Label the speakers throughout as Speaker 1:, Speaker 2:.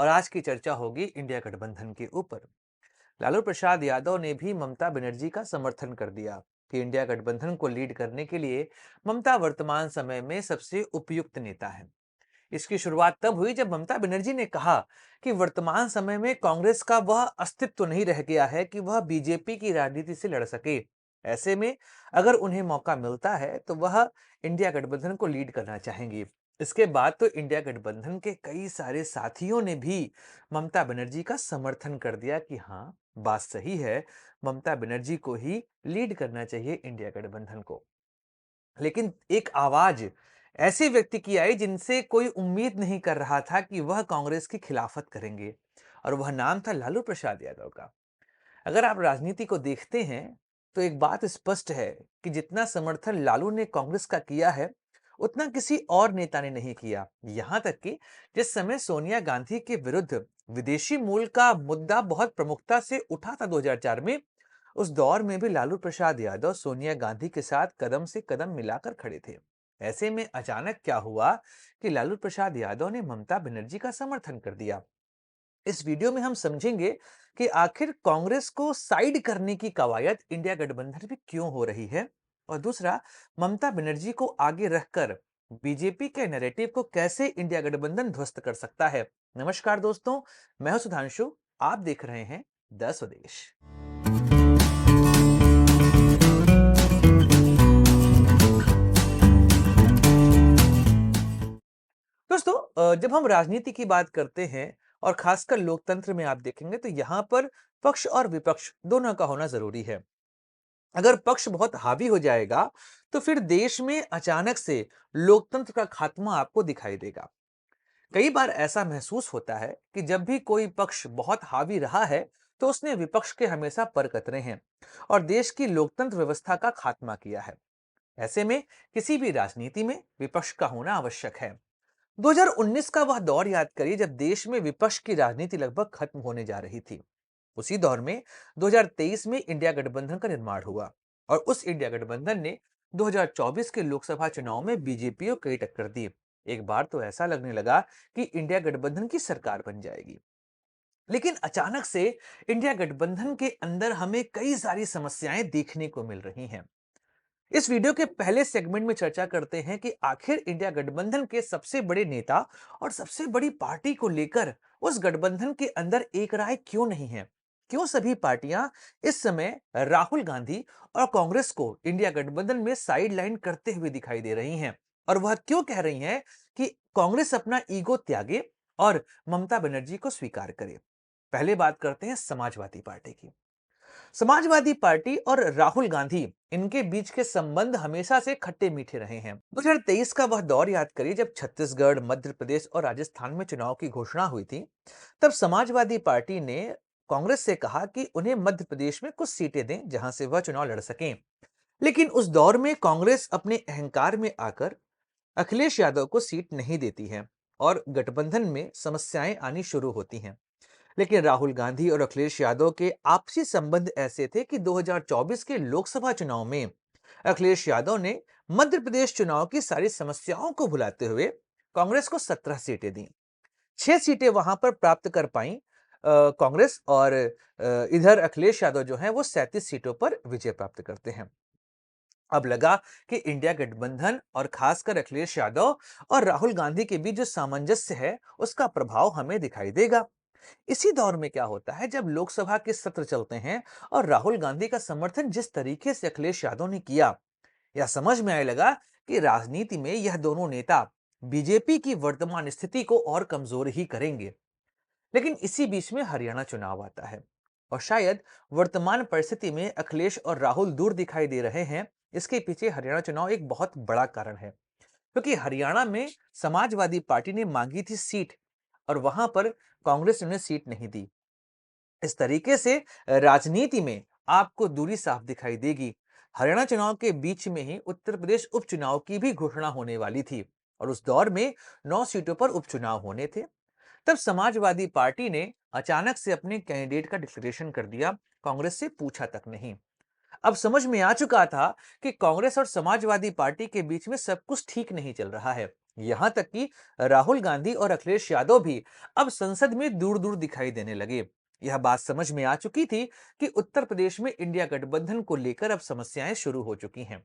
Speaker 1: और आज की चर्चा होगी इंडिया गठबंधन के ऊपर। लालू प्रसाद यादव ने भी ममता बनर्जी का समर्थन कर दिया कि इंडिया गठबंधन को लीड करने के लिए ममता वर्तमान समय में सबसे उपयुक्त नेता है। इसकी शुरुआत तब हुई जब ममता बनर्जी ने कहा कि वर्तमान समय में कांग्रेस का वह अस्तित्व नहीं रह गया है कि वह बीजेपी की राजनीति से लड़ सके। ऐसे में अगर उन्हें मौका मिलता है तो वह इंडिया गठबंधन को लीड करना चाहेंगी। इसके बाद तो इंडिया गठबंधन के कई सारे साथियों ने भी ममता बनर्जी का समर्थन कर दिया कि हाँ, बात सही है, ममता बनर्जी को ही लीड करना चाहिए इंडिया गठबंधन को। लेकिन एक आवाज ऐसे व्यक्ति की आई जिनसे कोई उम्मीद नहीं कर रहा था कि वह कांग्रेस की खिलाफत करेंगे, और वह नाम था लालू प्रसाद यादव का। अगर आप राजनीति को देखते हैं तो एक बात स्पष्ट है कि जितना समर्थन लालू ने कांग्रेस का किया है, उतना किसी और नेता ने नहीं किया। यहां तक कि जिस समय सोनिया गांधी के विरुद्ध विदेशी मूल का मुद्दा बहुत प्रमुखता से उठा था 2004 में, उस दौर में भी लालू प्रसाद यादव सोनिया गांधी के साथ कदम से कदम मिलाकर खड़े थे। ऐसे में अचानक क्या हुआ कि लालू प्रसाद यादव ने ममता बनर्जी का समर्थन कर दिया। इस वीडियो में हम समझेंगे कि आखिर कांग्रेस को साइड करने की कवायद इंडिया गठबंधन में क्यों हो रही है, और दूसरा, ममता बनर्जी को आगे रखकर बीजेपी के नैरेटिव को कैसे इंडिया गठबंधन ध्वस्त कर सकता है। नमस्कार दोस्तों, मैं हूं सुधांशु। आप देख रहे हैं द स्वदेश। दोस्तों, जब हम राजनीति की बात करते हैं और खासकर लोकतंत्र में आप देखेंगे तो यहां पर पक्ष और विपक्ष दोनों का होना जरूरी है। अगर पक्ष बहुत हावी हो जाएगा तो फिर देश में अचानक से लोकतंत्र का खात्मा आपको दिखाई देगा। कई बार ऐसा महसूस होता है कि जब भी कोई पक्ष बहुत हावी रहा है तो उसने विपक्ष के हमेशा पर कतरे हैं और देश की लोकतंत्र व्यवस्था का खात्मा किया है। ऐसे में किसी भी राजनीति में विपक्ष का होना आवश्यक है। 2019 का वह दौर याद करिए जब देश में विपक्ष की राजनीति लगभग खत्म होने जा रही थी। उसी दौर में 2023 में इंडिया गठबंधन का निर्माण हुआ, और उस इंडिया गठबंधन ने 2024 के लोकसभा चुनाव में बीजेपी को कई टक्कर दी। एक बार तो ऐसा लगने लगा कि इंडिया गठबंधन की सरकार बन जाएगी। लेकिन अचानक से इंडिया गठबंधन के अंदर हमें कई सारी समस्याएं देखने को मिल रही हैं। इस वीडियो के पहले सेगमेंट में चर्चा करते हैं कि आखिर इंडिया गठबंधन के सबसे बड़े नेता और सबसे बड़ी पार्टी को लेकर उस गठबंधन के अंदर एक राय क्यों नहीं है। क्यों सभी पार्टियां इस समय राहुल गांधी और कांग्रेस को इंडिया गठबंधन में साइड लाइन करते हुए दिखाई दे रही हैं, और वह क्यों कह रही हैं कि कांग्रेस अपना ईगो त्यागे और ममता बनर्जी को स्वीकार करे। पहले बात करते हैं समाजवादी पार्टी की। समाजवादी पार्टी और राहुल गांधी, इनके बीच के संबंध हमेशा से खट्टे मीठे रहे हैं। 2023 का वह दौर याद करिए जब छत्तीसगढ़, मध्य प्रदेश और राजस्थान में चुनाव की घोषणा हुई थी। तब समाजवादी पार्टी ने कांग्रेस से कहा कि उन्हें मध्य प्रदेश में कुछ सीटें दें जहां से वह चुनाव लड़ सकें। लेकिन उस दौर में कांग्रेस अपने अहंकार में आकर अखिलेश यादव को सीट नहीं देती है और गठबंधन में समस्याएं आनी शुरू होती हैं। लेकिन राहुल गांधी और अखिलेश यादव के आपसी संबंध ऐसे थे कि 2024 के लोकसभा चुनाव में अखिलेश यादव ने मध्य प्रदेश चुनाव की सारी समस्याओं को भुलाते हुए कांग्रेस को 17 सीटें दी। 6 सीटें वहां पर प्राप्त कर पाई कांग्रेस, और इधर अखिलेश यादव जो हैं वो 37 सीटों पर विजय प्राप्त करते हैं। अब लगा कि इंडिया गठबंधन और खासकर अखिलेश यादव और राहुल गांधी के बीच जो सामंजस्य है उसका प्रभाव हमें दिखाई देगा। इसी दौर में क्या होता है जब लोकसभा के सत्र चलते हैं और राहुल गांधी का समर्थन जिस तरीके से अखिलेश यादव ने किया, यह समझ में आने लगा कि राजनीति में यह दोनों नेता बीजेपी की वर्तमान स्थिति को और कमजोर ही करेंगे। लेकिन इसी बीच में हरियाणा चुनाव आता है, और शायद वर्तमान परिस्थिति में अखिलेश और राहुल दूर दिखाई दे रहे हैं। इसके पीछे हरियाणा चुनाव एक बहुत बड़ा कारण है, क्योंकि हरियाणा में समाजवादी पार्टी ने मांगी थी सीट और वहां पर कांग्रेस ने उन्हें सीट नहीं दी। इस तरीके से राजनीति में आपको दूरी साफ दिखाई देगी। हरियाणा चुनाव के बीच में ही उत्तर प्रदेश उपचुनाव की भी घोषणा होने वाली थी, और उस दौर में 9 सीटों पर उपचुनाव होने थे। तब समाजवादी पार्टी ने अचानक से अपने कैंडिडेट का डिक्लेरेशन कर दिया, कांग्रेस से पूछा तक नहीं। अब समझ में आ चुका था कि कांग्रेस और समाजवादी पार्टी के बीच में सब कुछ ठीक नहीं चल रहा है। यहाँ तक कि राहुल गांधी और अखिलेश यादव भी अब संसद में दूर दूर दिखाई देने लगे। यह बात समझ में आ चुकी थी कि उत्तर प्रदेश में इंडिया गठबंधन को लेकर अब समस्याएं शुरू हो चुकी हैं।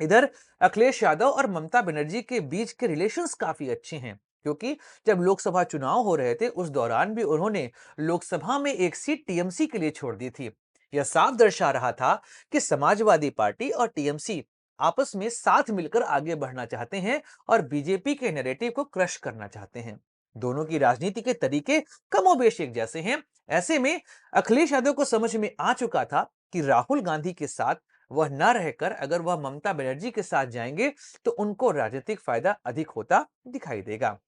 Speaker 1: इधर अखिलेश यादव और ममता बनर्जी के बीच के रिलेशंस काफी अच्छे हैं, क्योंकि जब लोकसभा चुनाव हो रहे थे उस दौरान भी उन्होंने लोकसभा में एक सीट टीएमसी के लिए छोड़ दी थी। यह साफ दर्शा रहा था कि समाजवादी पार्टी और टीएमसी आपस में साथ मिलकर आगे बढ़ना चाहते हैं और बीजेपी के नैरेटिव को क्रश करना चाहते हैं। दोनों की राजनीति के तरीके कमोबेश एक जैसे हैं। ऐसे में अखिलेश यादव को समझ में आ चुका था कि राहुल गांधी के साथ वह न रहकर अगर वह ममता बनर्जी के साथ जाएंगे तो उनको राजनीतिक फायदा अधिक होता दिखाई देगा।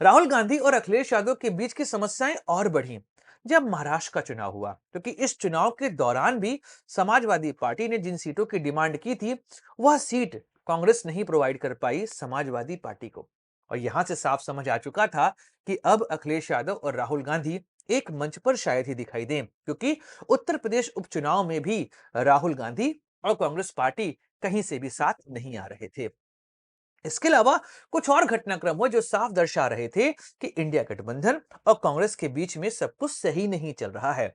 Speaker 1: राहुल गांधी और अखिलेश यादव के बीच की समस्याएं और बढ़ी जब महाराष्ट्र का चुनाव हुआ, क्योंकि इस चुनाव के दौरान भी समाजवादी पार्टी ने जिन सीटों की डिमांड की थी वह सीट कांग्रेस नहीं प्रोवाइड कर पाई समाजवादी पार्टी को। और यहां से साफ समझ आ चुका था कि अब अखिलेश यादव और राहुल गांधी एक मंच पर शायद ही दिखाई दें, क्योंकि उत्तर प्रदेश उपचुनाव में भी राहुल गांधी और कांग्रेस पार्टी कहीं से भी साथ नहीं आ रहे थे। इसके अलावा कुछ और घटनाक्रम हुए जो साफ दर्शा रहे थे कि इंडिया गठबंधन और कांग्रेस के बीच में सब कुछ सही नहीं चल रहा है।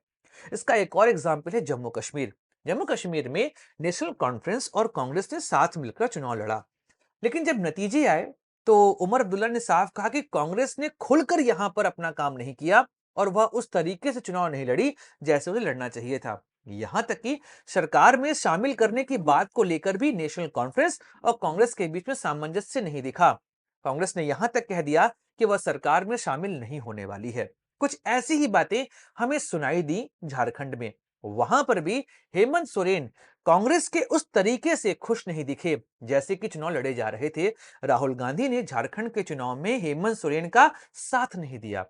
Speaker 1: इसका एक और एग्जाम्पल है जम्मू कश्मीर। जम्मू कश्मीर में नेशनल कॉन्फ्रेंस और कांग्रेस ने साथ मिलकर चुनाव लड़ा, लेकिन जब नतीजे आए तो उमर अब्दुल्ला ने साफ कहा कि कांग्रेस ने खुलकर यहां पर अपना काम नहीं किया और वह उस तरीके से चुनाव नहीं लड़ी जैसे उसे लड़ना चाहिए था। यहां तक कि सरकार में शामिल करने की बात को लेकर भी नेशनल कॉन्फ्रेंस और कांग्रेस के बीच में सामंजस्य नहीं दिखा। कांग्रेस ने यहां तक कह दिया कि वह सरकार में शामिल नहीं होने वाली है। कुछ ऐसी ही बातें हमें सुनाई दी झारखंड में। वहां पर भी हेमंत सोरेन कांग्रेस के उस तरीके से खुश नहीं दिखे जैसे कि चुनाव लड़े जा रहे थे। राहुल गांधी ने झारखंड के चुनाव में हेमंत सोरेन का साथ नहीं दिया।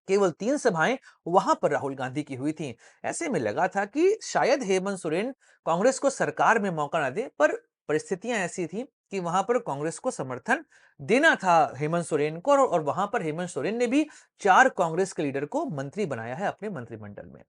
Speaker 1: केवल 3 सभाएं वहां पर राहुल गांधी की हुई थी। ऐसे में लगा था कि शायद हेमंत सोरेन कांग्रेस को सरकार में मौका ना दे, पर परिस्थितियां ऐसी थी कि वहां पर कांग्रेस को समर्थन देना था हेमंत सोरेन को, और वहां पर हेमंत सोरेन ने भी 4 कांग्रेस के लीडर को मंत्री बनाया है अपने मंत्रिमंडल में।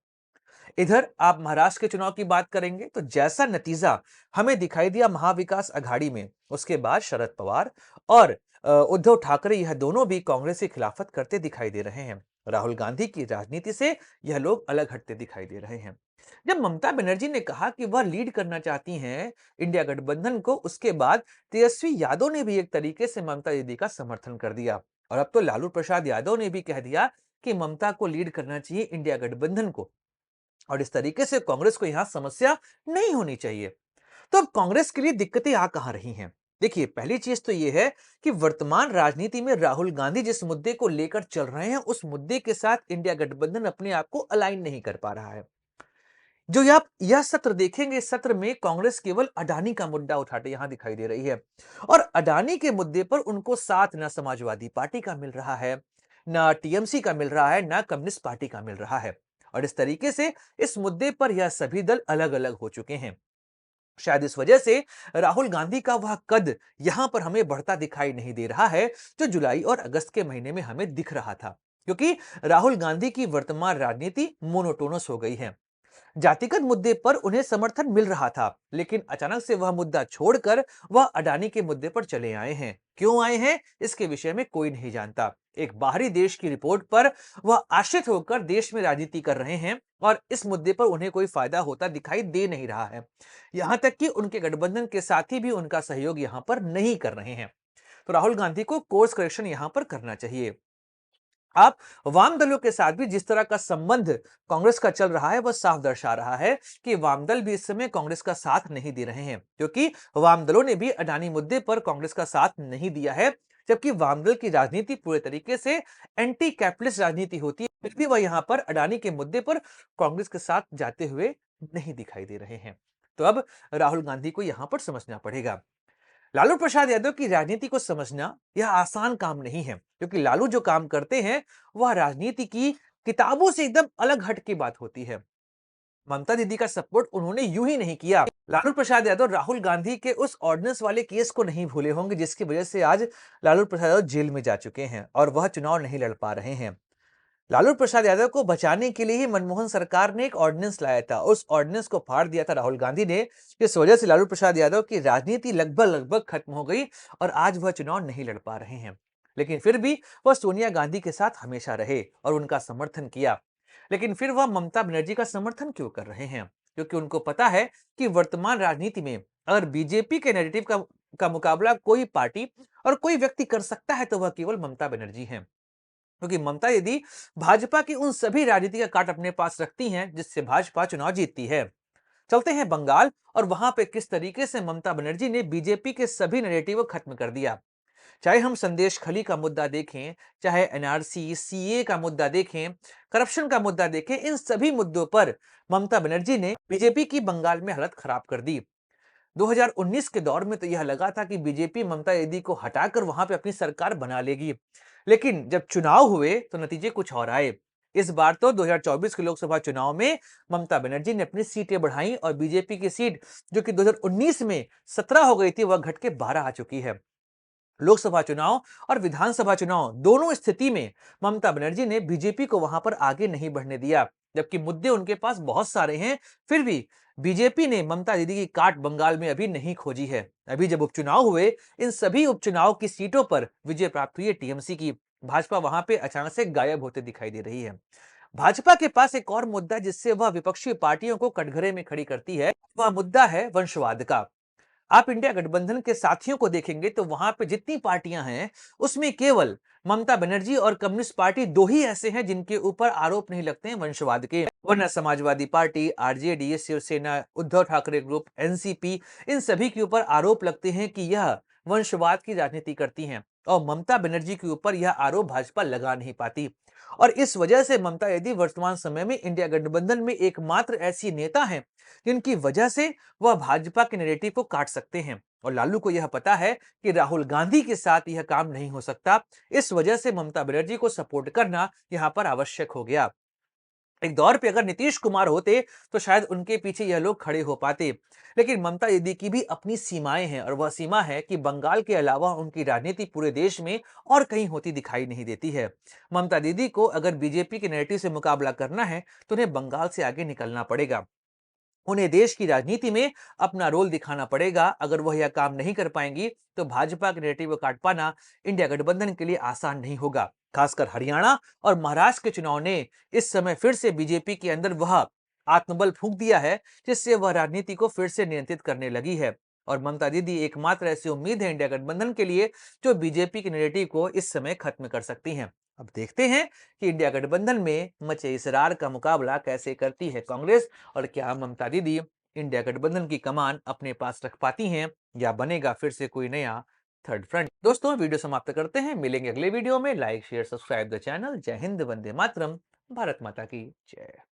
Speaker 1: इधर आप महाराष्ट्र के चुनाव की बात करेंगे तो जैसा नतीजा हमें दिखाई दिया महाविकास अघाड़ी में, उसके बाद शरद पवार और उद्धव ठाकरे यह दोनों भी कांग्रेस की खिलाफत करते दिखाई दे रहे हैं। राहुल गांधी की राजनीति से यह लोग अलग हटते दिखाई दे रहे हैं। जब ममता बनर्जी ने कहा कि वह लीड करना चाहती हैं इंडिया गठबंधन को, उसके बाद तेजस्वी यादव ने भी एक तरीके से ममता दीदी का समर्थन कर दिया और अब तो लालू प्रसाद यादव ने भी कह दिया कि ममता को लीड करना चाहिए इंडिया गठबंधन को, और इस तरीके से कांग्रेस को यहां समस्या नहीं होनी चाहिए। तो अब कांग्रेस के लिए दिक्कतें आ कहां रही हैं? देखिए, पहली चीज तो यह है कि वर्तमान राजनीति में राहुल गांधी जिस मुद्दे को लेकर चल रहे हैं उस मुद्दे के साथ इंडिया गठबंधन अपने आप को अलाइन नहीं कर पा रहा है। जो आप यह सत्र देखेंगे, इस सत्र में कांग्रेस केवल अडानी का मुद्दा उठाते यहां दिखाई दे रही है, और अडानी के मुद्दे पर उनको साथ न समाजवादी पार्टी का मिल रहा है, न टीएमसी का मिल रहा है, न कम्युनिस्ट पार्टी का मिल रहा है। और इस तरीके से इस मुद्दे पर यह सभी दल अलग अलग हो चुके हैं। शायद इस वजह से राहुल गांधी का वह कद यहां पर हमें बढ़ता दिखाई नहीं दे रहा है जो जुलाई और अगस्त के महीने में हमें दिख रहा था, क्योंकि राहुल गांधी की वर्तमान राजनीति मोनोटोनस हो गई है। जातिगत मुद्दे पर उन्हें समर्थन मिल रहा था, लेकिन अचानक से वह मुद्दा छोड़कर वह अडानी के मुद्दे पर चले आए हैं। क्यों आए हैं, इसके विषय में कोई नहीं जानता। एक बाहरी देश की रिपोर्ट पर वह आश्रित होकर देश में राजनीति कर रहे हैं और इस मुद्दे पर उन्हें कोई फायदा होता दिखाई दे नहीं रहा है। यहां तक कि उनके गठबंधन के साथी भी उनका सहयोग यहां पर नहीं कर रहे हैं। तो राहुल गांधी को कोर्स करेक्शन यहां पर करना चाहिए। आप वाम दलों के साथ भी जिस तरह का संबंध कांग्रेस का चल रहा है वह साफ दर्शा रहा है कि वाम दल भी इस समय कांग्रेस का साथ नहीं दे रहे हैं, क्योंकि वाम दलों ने भी अडानी मुद्दे पर कांग्रेस का साथ नहीं दिया है। जबकि वाम दल की राजनीति पूरे तरीके से एंटी कैपिटलिस्ट राजनीति होती है, फिर भी वह यहां पर अडानी के मुद्दे पर कांग्रेस के साथ जाते हुए नहीं दिखाई दे रहे हैं। तो अब राहुल गांधी को यहां पर समझना पड़ेगा। लालू प्रसाद यादव की राजनीति को समझना यह आसान काम नहीं है, क्योंकि लालू जो काम करते हैं वह राजनीति की किताबों से एकदम अलग हट की बात होती है। ममता दीदी का सपोर्ट उन्होंने यूं ही नहीं किया। लालू प्रसाद यादव राहुल गांधी के उस ऑर्डिनेंस वाले केस को नहीं भूले होंगे जिसकी वजह से आज लालू प्रसाद यादव जेल में जा चुके हैं और वह चुनाव नहीं लड़ पा रहे हैं। लालू प्रसाद यादव को बचाने के लिए ही मनमोहन सरकार ने एक ऑर्डिनेंस लाया था। उस ऑर्डिनेंस को फाड़ दिया था राहुल गांधी ने। इस वजह से लालू प्रसाद यादव की राजनीति लगभग लगभग खत्म हो गई और आज वह चुनाव नहीं लड़ पा रहे हैं। लेकिन फिर भी वह सोनिया गांधी के साथ हमेशा रहे और उनका समर्थन किया। लेकिन फिर वह ममता बनर्जी का समर्थन क्यों कर रहे हैं? क्योंकि उनको पता है कि वर्तमान राजनीति में अगर बीजेपी के नैरेटिव का मुकाबला कोई पार्टी और कोई व्यक्ति कर सकता है तो वह केवल ममता बनर्जी है। क्योंकि ममता यदि भाजपा की उन सभी राजनीति का काट अपने पास रखती हैं जिससे भाजपा चुनाव जीतती है। चलते हैं बंगाल और वहां पे किस तरीके से ममता बनर्जी ने बीजेपी के सभी नैरेटिव को खत्म कर दिया। चाहे हम संदेश खली का मुद्दा देखें, चाहे एनआरसी सीए का मुद्दा देखें, करप्शन का मुद्दा देखें, इन सभी मुद्दों पर ममता बनर्जी ने बीजेपी की बंगाल में हालत खराब कर दी। 2019 के दौर में तो यह लगा था कि बीजेपी ममता दीदी को हटाकर वहां पे अपनी सरकार बना लेगी। लेकिन जब चुनाव हुए तो नतीजे कुछ और आए। इस बार तो 2024 के लोकसभा चुनाव में ममता बनर्जी ने अपनी सीटें बढ़ाई और बीजेपी की सीट जो कि 2019 में 17 हो गई थी वह घट के 12 आ चुकी है। लोकसभा चुनाव और विधानसभा चुनाव दोनों स्थिति में ममता बनर्जी ने बीजेपी को वहां पर आगे नहीं बढ़ने दिया। जबकि मुद्दे उनके पास बहुत सारे हैं, फिर भी बीजेपी ने ममता दीदी की काट बंगाल में अभी नहीं खोजी है। अभी जब उपचुनाव हुए, इन सभी उपचुनाव की सीटों पर विजय प्राप्त हुई है टीएमसी की। भाजपा वहां पे अचानक से गायब होते दिखाई दे रही है। भाजपा के पास एक और मुद्दा जिससे वह विपक्षी पार्टियों को कटघरे में खड़ी करती है, वह मुद्दा है वंशवाद का। आप इंडिया गठबंधन के साथियों को देखेंगे तो वहां पे जितनी पार्टियां हैं उसमें केवल ममता बनर्जी और कम्युनिस्ट पार्टी दो ही ऐसे हैं जिनके ऊपर आरोप नहीं लगते हैं वंशवाद के। वरना Samajwadi Party, RJD, Shiv Sena, Uddhav Thackeray group, NCP, इन सभी के ऊपर आरोप लगते हैं कि यह वंशवाद की राजनीति करती हैं और ममता बनर्जी के ऊपर यह आरोप भाजपा लगा नहीं पाती। और इस वजह से ममता यदि वर्तमान समय में इंडिया गठबंधन में एकमात्र ऐसी नेता है जिनकी वजह से वह भाजपा के नैरेटिव को काट सकते हैं। और लालू को यह पता है कि राहुल गांधी के साथ यह काम नहीं हो सकता। इस वजह से ममता बनर्जी को सपोर्ट करना यहां पर आवश्यक हो गया। एक दौर पे अगर नीतीश कुमार होते तो शायद उनके पीछे यह लोग खड़े हो पाते। लेकिन ममता दीदी की भी अपनी सीमाएं हैं और वह सीमा है कि बंगाल के अलावा उनकी राजनीति पूरे देश में और कहीं होती दिखाई नहीं देती है। ममता दीदी को अगर बीजेपी के नैरेटिव से मुकाबला करना है तो उन्हें बंगाल से आगे निकलना पड़ेगा। उन्हें देश की राजनीति में अपना रोल दिखाना पड़ेगा। अगर वह यह काम नहीं कर पाएंगी तो भाजपा के नैरेटिव को काट पाना इंडिया गठबंधन के लिए आसान नहीं होगा। खासकर हरियाणा और महाराष्ट्र के चुनाव ने इस समय फिर से बीजेपी के अंदर वह आत्मबल फूंक दिया है जिससे वह राजनीति को फिर से नियंत्रित करने लगी है। और ममता दीदी एकमात्र ऐसी उम्मीद है इंडिया गठबंधन के लिए जो बीजेपी के नैरेटिव को इस समय खत्म कर सकती हैं। अब देखते हैं कि इंडिया गठबंधन में मचे इसरार का मुकाबला कैसे करती है कांग्रेस और क्या ममता दीदी इंडिया गठबंधन की कमान अपने पास रख पाती हैं या बनेगा फिर से कोई नया थर्ड फ्रंट। दोस्तों वीडियो समाप्त करते हैं, मिलेंगे अगले वीडियो में। Like share subscribe the channel. जय हिंद, वंदे मातरम, भारत माता की जय।